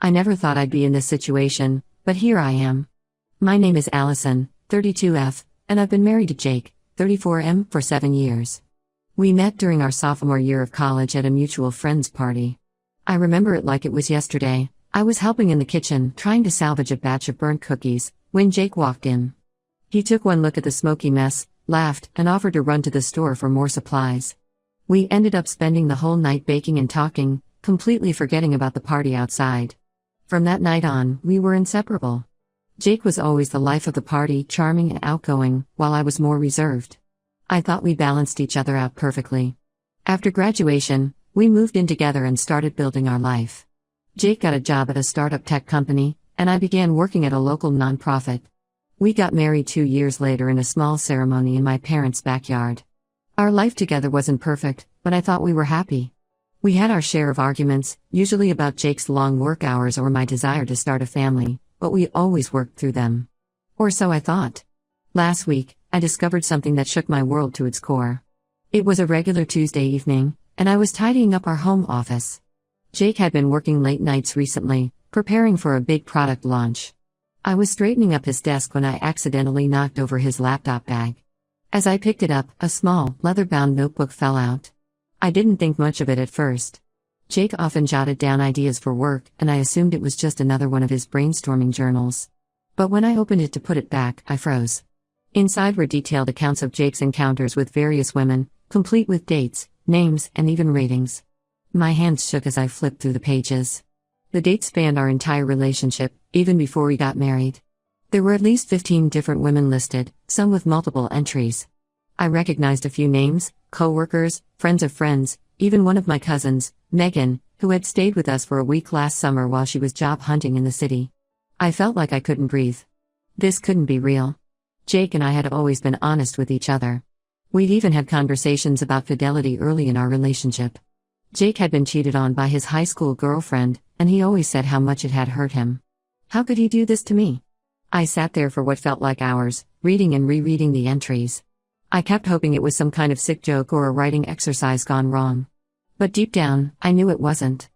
I never thought I'd be in this situation, but here I am. My name is Allison, 32F, and I've been married to Jake, 34M, for 7 years. We met during our sophomore year of college at a mutual friend's party. I remember it like it was yesterday. I was helping in the kitchen, trying to salvage a batch of burnt cookies, when Jake walked in. He took one look at the smoky mess, laughed, and offered to run to the store for more supplies. We ended up spending the whole night baking and talking, completely forgetting about the party outside. From that night on, we were inseparable. Jake was always the life of the party, charming and outgoing, while I was more reserved. I thought we balanced each other out perfectly. After graduation, we moved in together and started building our life. Jake got a job at a startup tech company, and I began working at a local nonprofit. We got married 2 years later in a small ceremony in my parents' backyard. Our life together wasn't perfect, but I thought we were happy. We had our share of arguments, usually about Jake's long work hours or my desire to start a family, but we always worked through them. Or so I thought. Last week, I discovered something that shook my world to its core. It was a regular Tuesday evening, and I was tidying up our home office. Jake had been working late nights recently, preparing for a big product launch. I was straightening up his desk when I accidentally knocked over his laptop bag. As I picked it up, a small, leather-bound notebook fell out. I didn't think much of it at first. Jake often jotted down ideas for work, and I assumed it was just another one of his brainstorming journals. But when I opened it to put it back, I froze. Inside were detailed accounts of Jake's encounters with various women, complete with dates, names, and even ratings. My hands shook as I flipped through the pages. The dates spanned our entire relationship, even before we got married. There were at least 15 different women listed, some with multiple entries. I recognized a few names, co-workers, friends of friends, even one of my cousins, Megan, who had stayed with us for a week last summer while she was job hunting in the city. I felt like I couldn't breathe. This couldn't be real. Jake and I had always been honest with each other. We'd even had conversations about fidelity early in our relationship. Jake had been cheated on by his high school girlfriend, and he always said how much it had hurt him. How could he do this to me? I sat there for what felt like hours, reading and rereading the entries. I kept hoping it was some kind of sick joke or a writing exercise gone wrong. But deep down, I knew it wasn't.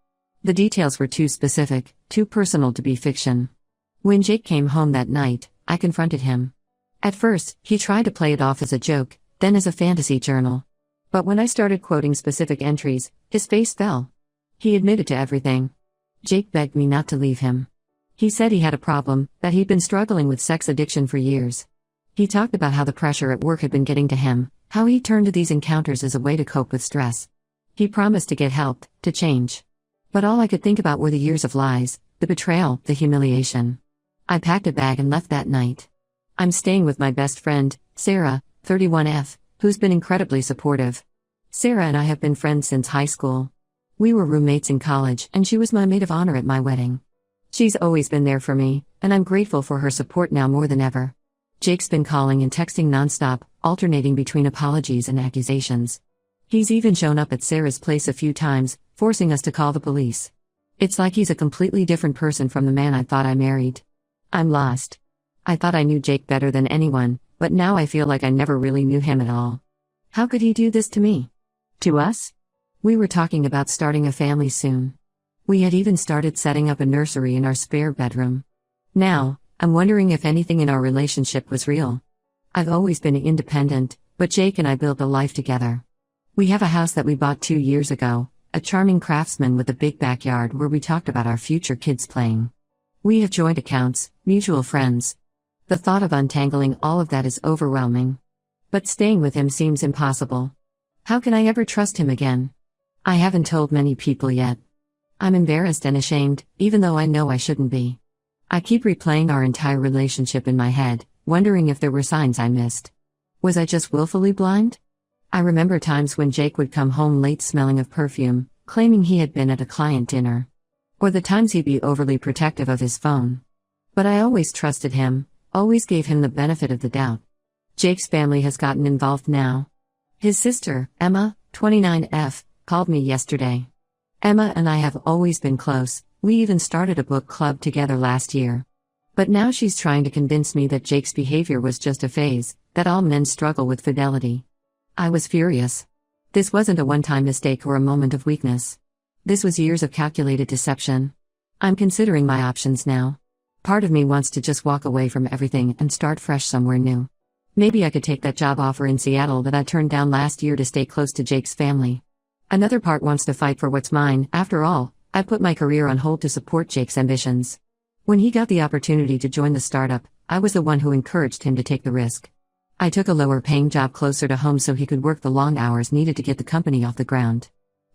The details were too specific, too personal to be fiction. When Jake came home that night, I confronted him. At first, he tried to play it off as a joke, then as a fantasy journal. But when I started quoting specific entries, his face fell. He admitted to everything. Jake begged me not to leave him. He said he had a problem, that he'd been struggling with sex addiction for years. He talked about how the pressure at work had been getting to him, how he turned to these encounters as a way to cope with stress. He promised to get help, to change. But all I could think about were the years of lies, the betrayal, the humiliation. I packed a bag and left that night. I'm staying with my best friend, Sarah, 31F, who's been incredibly supportive. Sarah and I have been friends since high school. We were roommates in college, and she was my maid of honor at my wedding. She's always been there for me, and I'm grateful for her support now more than ever. Jake's been calling and texting nonstop, alternating between apologies and accusations. He's even shown up at Sarah's place a few times, forcing us to call the police. It's like he's a completely different person from the man I thought I married. I'm lost. I thought I knew Jake better than anyone, but now I feel like I never really knew him at all. How could he do this to me? To us? We were talking about starting a family soon. We had even started setting up a nursery in our spare bedroom. Now, I'm wondering if anything in our relationship was real. I've always been independent, but Jake and I built a life together. We have a house that we bought 2 years ago, a charming craftsman with a big backyard where we talked about our future kids playing. We have joint accounts, mutual friends. The thought of untangling all of that is overwhelming. But staying with him seems impossible. How can I ever trust him again? I haven't told many people yet. I'm embarrassed and ashamed, even though I know I shouldn't be. I keep replaying our entire relationship in my head, wondering if there were signs I missed. Was I just willfully blind? I remember times when Jake would come home late smelling of perfume, claiming he had been at a client dinner. Or the times he'd be overly protective of his phone. But I always trusted him, always gave him the benefit of the doubt. Jake's family has gotten involved now. His sister, Emma, 29F, called me yesterday. Emma and I have always been close, we even started a book club together last year. But now she's trying to convince me that Jake's behavior was just a phase, that all men struggle with fidelity. I was furious. This wasn't a one-time mistake or a moment of weakness. This was years of calculated deception. I'm considering my options now. Part of me wants to just walk away from everything and start fresh somewhere new. Maybe I could take that job offer in Seattle that I turned down last year to stay close to Jake's family. Another part wants to fight for what's mine. After all, I put my career on hold to support Jake's ambitions. When he got the opportunity to join the startup, I was the one who encouraged him to take the risk. I took a lower-paying job closer to home so he could work the long hours needed to get the company off the ground.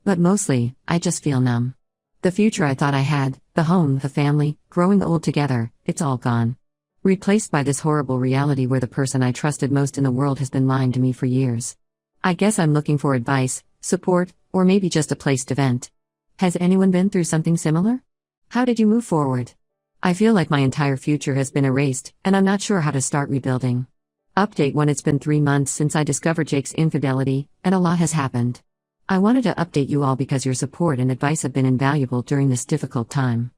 But mostly, I just feel numb. The future I thought I had, the home, the family, growing old together, it's all gone. Replaced by this horrible reality where the person I trusted most in the world has been lying to me for years. I guess I'm looking for advice, support, or maybe just a place to vent. Has anyone been through something similar? How did you move forward? I feel like my entire future has been erased, and I'm not sure how to start rebuilding. Update 1. It's been 3 months since I discovered Jake's infidelity, and a lot has happened. I wanted to update you all because your support and advice have been invaluable during this difficult time.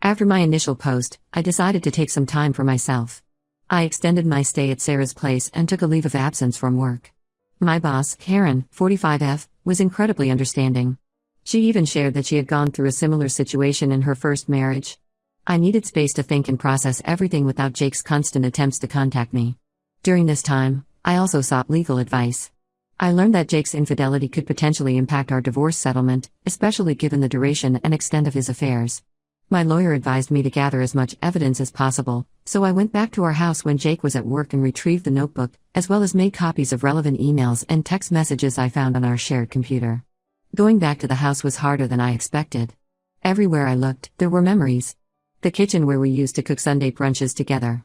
After my initial post, I decided to take some time for myself. I extended my stay at Sarah's place and took a leave of absence from work. My boss, Karen, 45F, was incredibly understanding. She even shared that she had gone through a similar situation in her first marriage. I needed space to think and process everything without Jake's constant attempts to contact me. During this time, I also sought legal advice. I learned that Jake's infidelity could potentially impact our divorce settlement, especially given the duration and extent of his affairs. My lawyer advised me to gather as much evidence as possible, so I went back to our house when Jake was at work and retrieved the notebook, as well as made copies of relevant emails and text messages I found on our shared computer. Going back to the house was harder than I expected. Everywhere I looked, there were memories. The kitchen where we used to cook Sunday brunches together.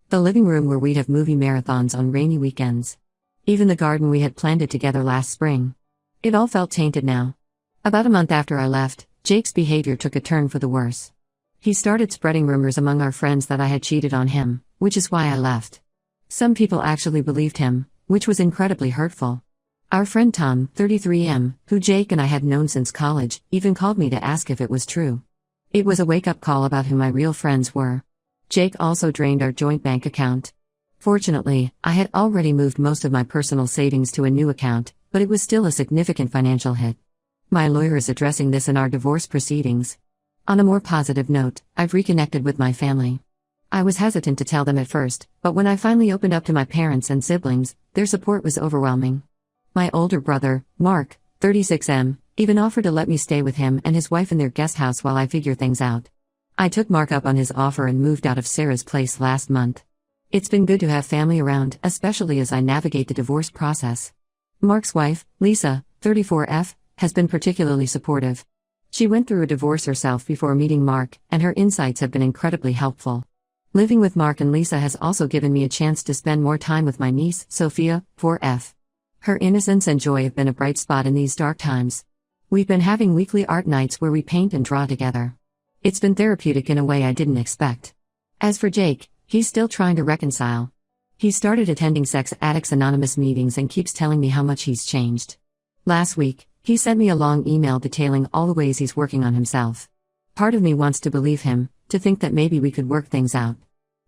The living room where we'd have movie marathons on rainy weekends. Even the garden we had planted together last spring. It all felt tainted now. About a month after I left, Jake's behavior took a turn for the worse. He started spreading rumors among our friends that I had cheated on him, which is why I left. Some people actually believed him, which was incredibly hurtful. Our friend Tom, 33M, who Jake and I had known since college, even called me to ask if it was true. It was a wake-up call about who my real friends were. Jake also drained our joint bank account. Fortunately, I had already moved most of my personal savings to a new account, but it was still a significant financial hit. My lawyer is addressing this in our divorce proceedings. On a more positive note, I've reconnected with my family. I was hesitant to tell them at first, but when I finally opened up to my parents and siblings, their support was overwhelming. My older brother, Mark, 36M, even offered to let me stay with him and his wife in their guest house while I figure things out. I took Mark up on his offer and moved out of Sarah's place last month. It's been good to have family around, especially as I navigate the divorce process. Mark's wife, Lisa, 34F, has been particularly supportive. She went through a divorce herself before meeting Mark, and her insights have been incredibly helpful. Living with Mark and Lisa has also given me a chance to spend more time with my niece, Sophia, 4F. Her innocence and joy have been a bright spot in these dark times. We've been having weekly art nights where we paint and draw together. It's been therapeutic in a way I didn't expect. As for Jake, he's still trying to reconcile. He started attending Sex Addicts Anonymous meetings and keeps telling me how much he's changed. Last week, he sent me a long email detailing all the ways he's working on himself. Part of me wants to believe him, to think that maybe we could work things out.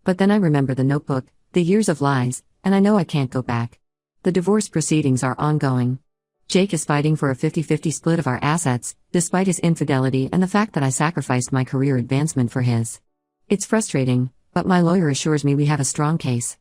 But then I remember the notebook, the years of lies, and I know I can't go back. The divorce proceedings are ongoing. Jake is fighting for a 50-50 split of our assets, despite his infidelity and the fact that I sacrificed my career advancement for his. It's frustrating, but my lawyer assures me we have a strong case.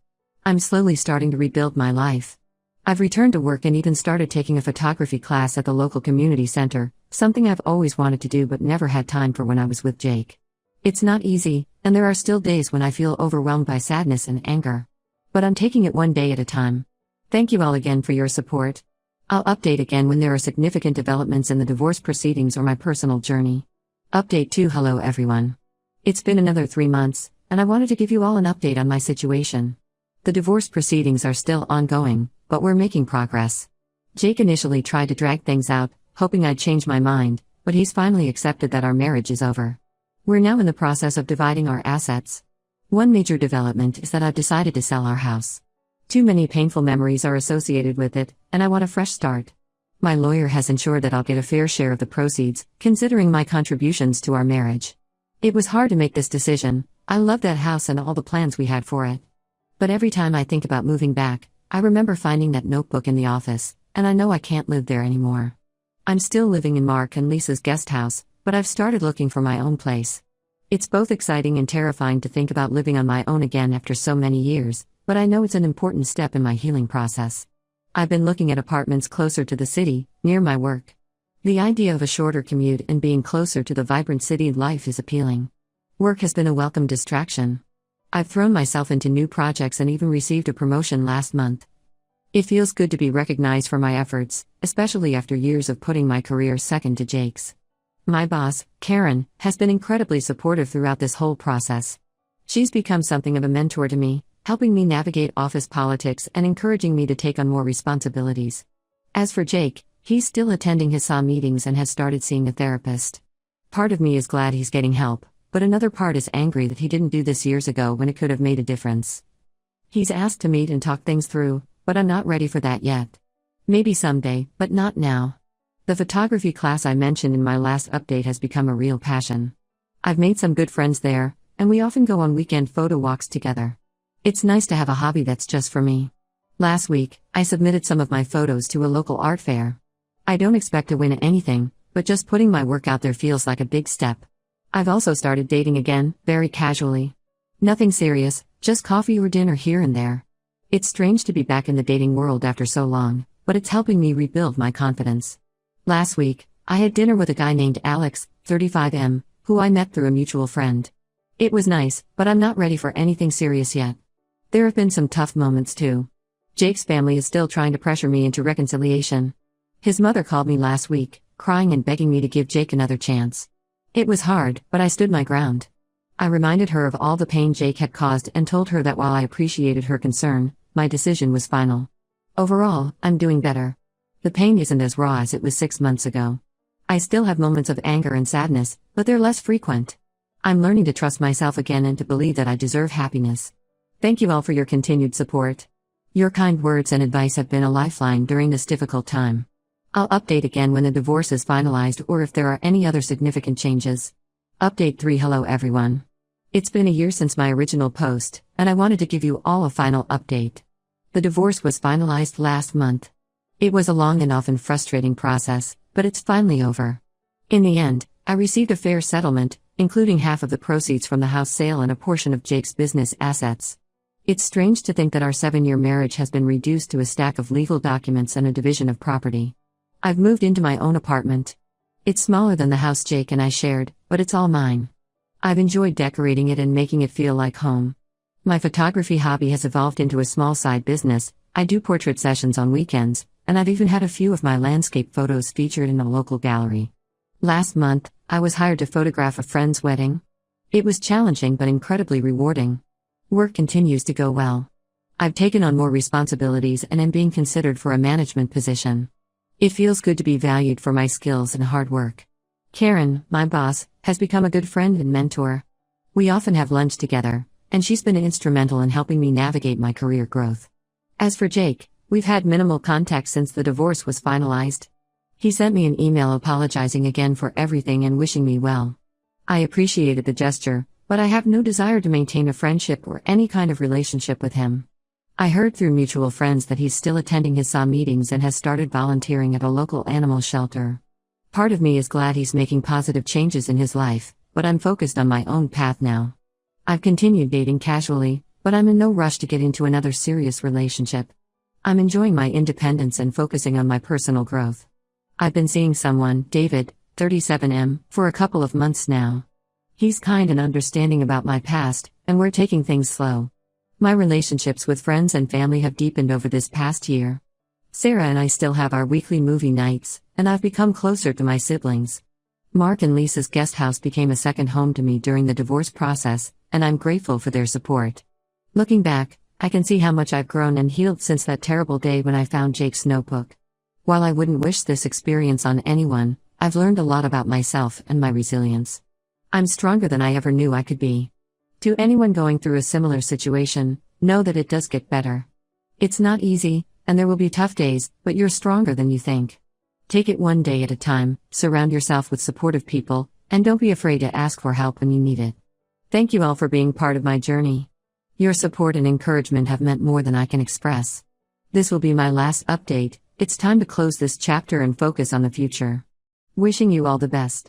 I'm slowly starting to rebuild my life. I've returned to work and even started taking a photography class at the local community center, something I've always wanted to do but never had time for when I was with Jake. It's not easy, and there are still days when I feel overwhelmed by sadness and anger. But I'm taking it one day at a time. Thank you all again for your support. I'll update again when there are significant developments in the divorce proceedings or my personal journey. Update 2. Hello everyone. It's been another 3 months, and I wanted to give you all an update on my situation. The divorce proceedings are still ongoing, but we're making progress. Jake initially tried to drag things out, hoping I'd change my mind, but he's finally accepted that our marriage is over. We're now in the process of dividing our assets. One major development is that I've decided to sell our house. Too many painful memories are associated with it, and I want a fresh start. My lawyer has ensured that I'll get a fair share of the proceeds, considering my contributions to our marriage. It was hard to make this decision. I love that house and all the plans we had for it. But every time I think about moving back, I remember finding that notebook in the office, and I know I can't live there anymore. I'm still living in Mark and Lisa's guest house, but I've started looking for my own place. It's both exciting and terrifying to think about living on my own again after so many years, but I know it's an important step in my healing process. I've been looking at apartments closer to the city, near my work. The idea of a shorter commute and being closer to the vibrant city life is appealing. Work has been a welcome distraction. I've thrown myself into new projects and even received a promotion last month. It feels good to be recognized for my efforts, especially after years of putting my career second to Jake's. My boss, Karen, has been incredibly supportive throughout this whole process. She's become something of a mentor to me, helping me navigate office politics and encouraging me to take on more responsibilities. As for Jake, he's still attending his SAW meetings and has started seeing a therapist. Part of me is glad he's getting help, but another part is angry that he didn't do this years ago when it could have made a difference. He's asked to meet and talk things through, but I'm not ready for that yet. Maybe someday, but not now. The photography class I mentioned in my last update has become a real passion. I've made some good friends there, and we often go on weekend photo walks together. It's nice to have a hobby that's just for me. Last week, I submitted some of my photos to a local art fair. I don't expect to win anything, but just putting my work out there feels like a big step. I've also started dating again, very casually. Nothing serious, just coffee or dinner here and there. It's strange to be back in the dating world after so long, but it's helping me rebuild my confidence. Last week, I had dinner with a guy named Alex, 35M, who I met through a mutual friend. It was nice, but I'm not ready for anything serious yet. There have been some tough moments too. Jake's family is still trying to pressure me into reconciliation. His mother called me last week, crying and begging me to give Jake another chance. It was hard, but I stood my ground. I reminded her of all the pain Jake had caused and told her that while I appreciated her concern, my decision was final. Overall, I'm doing better. The pain isn't as raw as it was 6 months ago. I still have moments of anger and sadness, but they're less frequent. I'm learning to trust myself again and to believe that I deserve happiness. Thank you all for your continued support. Your kind words and advice have been a lifeline during this difficult time. I'll update again when the divorce is finalized or if there are any other significant changes. Update 3. Hello everyone. It's been a year since my original post, and I wanted to give you all a final update. The divorce was finalized last month. It was a long and often frustrating process, but it's finally over. In the end, I received a fair settlement, including half of the proceeds from the house sale and a portion of Jake's business assets. It's strange to think that our 7-year marriage has been reduced to a stack of legal documents and a division of property. I've moved into my own apartment. It's smaller than the house Jake and I shared, but it's all mine. I've enjoyed decorating it and making it feel like home. My photography hobby has evolved into a small side business. I do portrait sessions on weekends, and I've even had a few of my landscape photos featured in a local gallery. Last month, I was hired to photograph a friend's wedding. It was challenging but incredibly rewarding. Work continues to go well. I've taken on more responsibilities and am being considered for a management position. It feels good to be valued for my skills and hard work. Karen, my boss, has become a good friend and mentor. We often have lunch together, and she's been instrumental in helping me navigate my career growth. As for Jake, we've had minimal contact since the divorce was finalized. He sent me an email apologizing again for everything and wishing me well. I appreciated the gesture, but I have no desire to maintain a friendship or any kind of relationship with him. I heard through mutual friends that he's still attending his SAW meetings and has started volunteering at a local animal shelter. Part of me is glad he's making positive changes in his life, but I'm focused on my own path now. I've continued dating casually, but I'm in no rush to get into another serious relationship. I'm enjoying my independence and focusing on my personal growth. I've been seeing someone, David, 37M, for a couple of months now. He's kind and understanding about my past, and we're taking things slow. My relationships with friends and family have deepened over this past year. Sarah and I still have our weekly movie nights, and I've become closer to my siblings. Mark and Lisa's guest house became a second home to me during the divorce process, and I'm grateful for their support. Looking back, I can see how much I've grown and healed since that terrible day when I found Jake's notebook. While I wouldn't wish this experience on anyone, I've learned a lot about myself and my resilience. I'm stronger than I ever knew I could be. To anyone going through a similar situation, know that it does get better. It's not easy, and there will be tough days, but you're stronger than you think. Take it one day at a time, surround yourself with supportive people, and don't be afraid to ask for help when you need it. Thank you all for being part of my journey. Your support and encouragement have meant more than I can express. This will be my last update. It's time to close this chapter and focus on the future. Wishing you all the best.